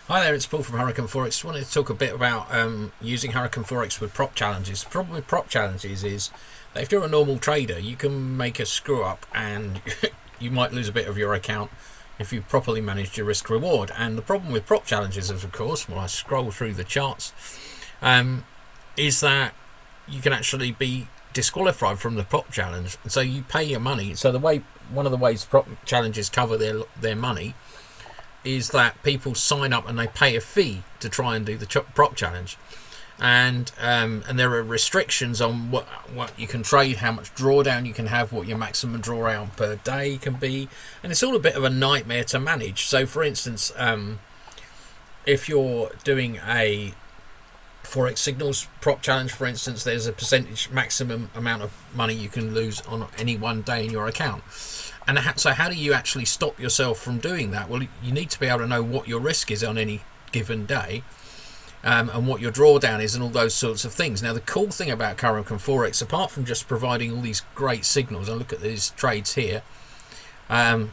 Hi there, it's Paul from Hurricane Forex. Just wanted to talk a bit about using Hurricane Forex with prop challenges. The problem with prop challenges is that if you're a normal trader, you can make a screw up and you might lose a bit of your account if you properly managed your risk reward. And the problem with prop challenges is, of course, when I scroll through the charts, is that you can actually be disqualified from the prop challenge. And so you pay your money. So one of the ways prop challenges cover their money is that people sign up and they pay a fee to try and do the prop challenge, and there are restrictions on what you can trade, how much drawdown you can have, what your maximum drawdown per day can be, and it's all a bit of a nightmare to manage. So for instance, if you're doing a Forex signals prop challenge, for instance, there's a percentage maximum amount of money you can lose on any one day in your account. And so how do you actually stop yourself from doing that? Well, you need to be able to know what your risk is on any given day, and what your drawdown is and all those sorts of things. Now, the cool thing about Hurricane Forex, apart from just providing all these great signals, and look at these trades here, look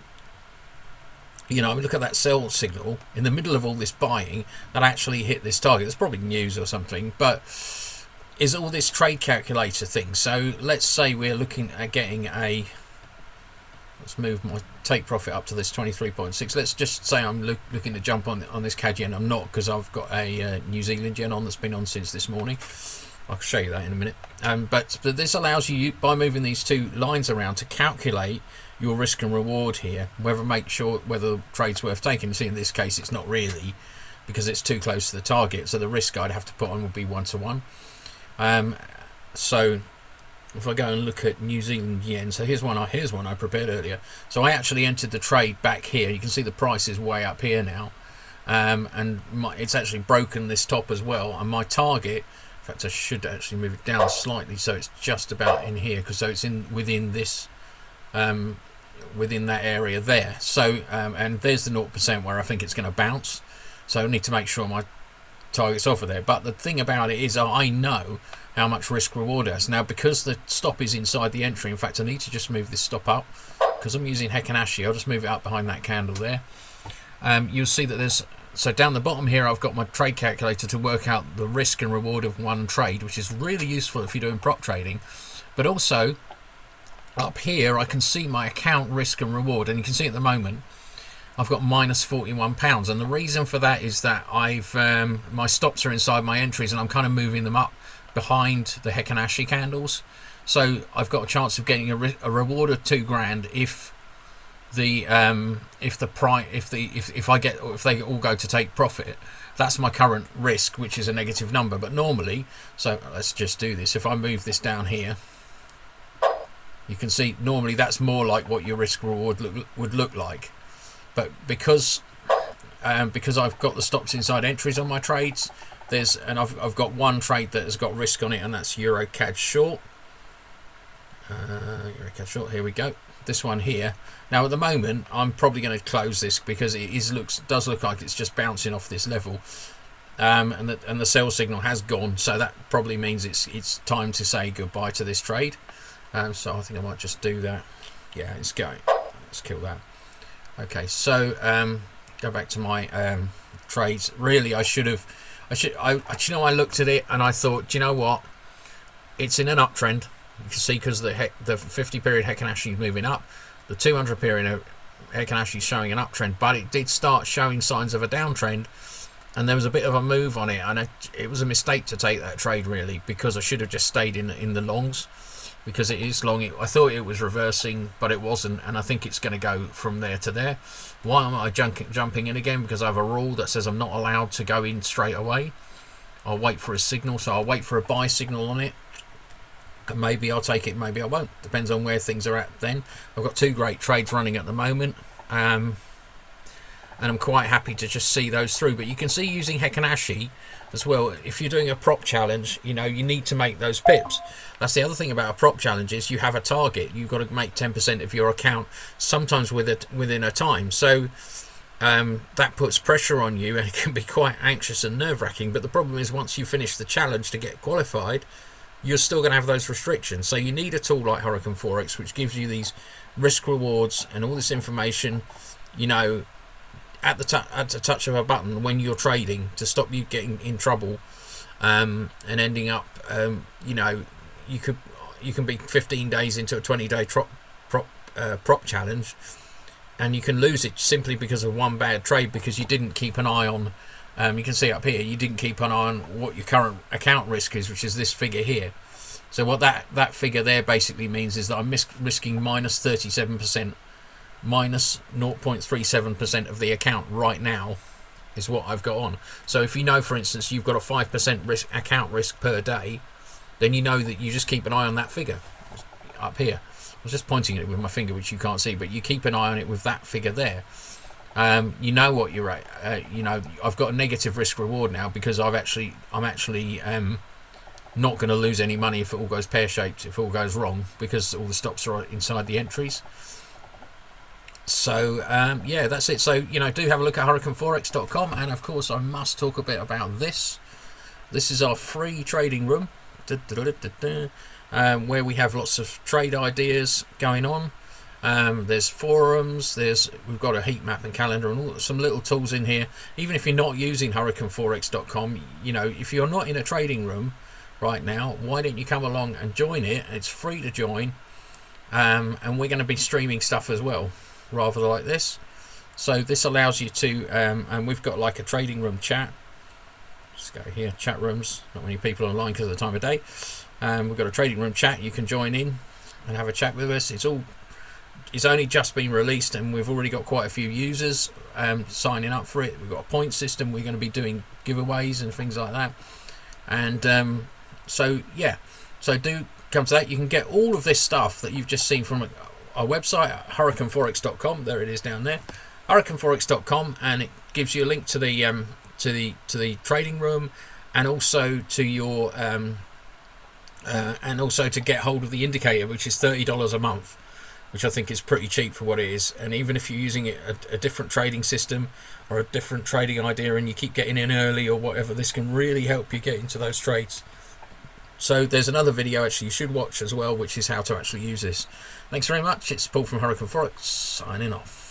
at that sell signal in the middle of all this buying that actually hit this target. It's probably news or something, but is all this trade calculator thing. So let's say we're looking at getting let's move my take profit up to this 23.6. Let's just say I'm looking to jump on this CAD yen. I'm not, because I've got a New Zealand yen on that's been on since this morning. I'll show you that in a minute. But this allows you, by moving these two lines around, to calculate your risk and reward here, whether the trade's worth taking. See, in this case, it's not really, because it's too close to the target. So the risk I'd have to put on would be 1-to-1. So if I go and look at New Zealand yen, so here's one I prepared earlier. So I actually entered the trade back here. You can see the price is way up here now, and it's actually broken this top as well. And my target, in fact, I should actually move it down slightly so it's just about in here, because so it's within this, within that area there. So and there's the 0% where I think it's going to bounce. So I need to make sure my target's off of there. But the thing about it is, I know how much risk reward is. Now, because the stop is inside the entry, in fact, I need to just move this stop up, because I'm using Hekanashi. I'll just move it up behind that candle there. You'll see that so down the bottom here, I've got my trade calculator to work out the risk and reward of one trade, which is really useful if you're doing prop trading. But also up here, I can see my account risk and reward, and you can see at the moment I've got minus £41, and the reason for that is that my stops are inside my entries, and I'm kind of moving them up behind the Hekanashi candles. So I've got a chance of getting a reward of £2,000 if they all go to take profit. That's my current risk, which is a negative number. But normally, so let's just do this. If I move this down here, you can see normally that's more like what your risk reward would look like. But because I've got the stops inside entries on my trades, I've got one trade that has got risk on it, and that's Euro CAD short. Euro CAD short. Here we go. This one here. Now at the moment, I'm probably going to close this because it does look like it's just bouncing off this level, and the sell signal has gone. So that probably means it's time to say goodbye to this trade. So I think I might just do that. Yeah, it's going. Let's kill that. Okay, so go back to my trades. Really, I looked at it and I thought, do you know what? It's in an uptrend. You can see, because the 50 period Hekanashi is moving up, the 200 period Hekanashi is showing an uptrend, but it did start showing signs of a downtrend, and there was a bit of a move on it, and it was a mistake to take that trade, really, because I should have just stayed in the longs, because it is long. I thought it was reversing, but it wasn't, and I think it's going to go from there to there. Why am I jumping in again? Because I have a rule that says I'm not allowed to go in straight away. I'll wait for a signal, so I'll wait for a buy signal on it, and maybe I'll take it, maybe I won't. Depends on where things are at then. I've got two great trades running at the moment, and I'm quite happy to just see those through. But you can see, using Hekanashi as well, if you're doing a prop challenge, you need to make those pips. That's the other thing about a prop challenge, is you have a target. You've got to make 10% of your account, sometimes within a time. So that puts pressure on you, and it can be quite anxious and nerve-wracking. But the problem is, once you finish the challenge to get qualified, you're still going to have those restrictions. So you need a tool like Hurricane Forex, which gives you these risk rewards and all this information, at the touch of a button when you're trading to stop you getting in trouble, and ending up, you know, you can be 15 days into a 20-day prop challenge, and you can lose it simply because of one bad trade, because you didn't keep an eye on, you can see up here, you didn't keep an eye on what your current account risk is, which is this figure here. So what that figure there basically means is that I'm risking minus 37%, minus 0.37% of the account right now is what I've got on. So if you know, for instance, you've got a 5% account risk per day, then you know that you just keep an eye on that figure up here. I was just pointing at it with my finger, which you can't see, but you keep an eye on it with that figure there. You know what you're at. You know, I've got a negative risk reward now because I'm actually not going to lose any money if it all goes pear-shaped, if it all goes wrong, because all the stops are inside the entries. So yeah, that's it. So, you know, do have a look at hurricaneforex.com, and of course I must talk a bit about this. This is our free trading room, where we have lots of trade ideas going on. There's forums, we've got a heat map and calendar and some little tools in here. Even if you're not using hurricaneforex.com, you know, if you're not in a trading room right now, why don't you come along and join it? It's free to join, and we're going to be streaming stuff as well, rather like this. So this allows you to, and we've got like a trading room chat. Just go here, chat rooms, not many people online because of the time of day. We've got a trading room chat, you can join in and have a chat with us. It's only just been released, and we've already got quite a few users signing up for it. We've got a point system, we're going to be doing giveaways and things like that. And so yeah, so do come to that. You can get all of this stuff that you've just seen from our website at hurricaneforex.com. There it is down there, hurricaneforex.com, and it gives you a link to the trading room, and also to your and also to get hold of the indicator, which is $30 a month, which I think is pretty cheap for what it is. And even if you're using a different trading system or a different trading idea, and you keep getting in early or whatever, this can really help you get into those trades. So there's another video actually you should watch as well, which is how to actually use this. Thanks very much. It's Paul from Hurricane Forex signing off.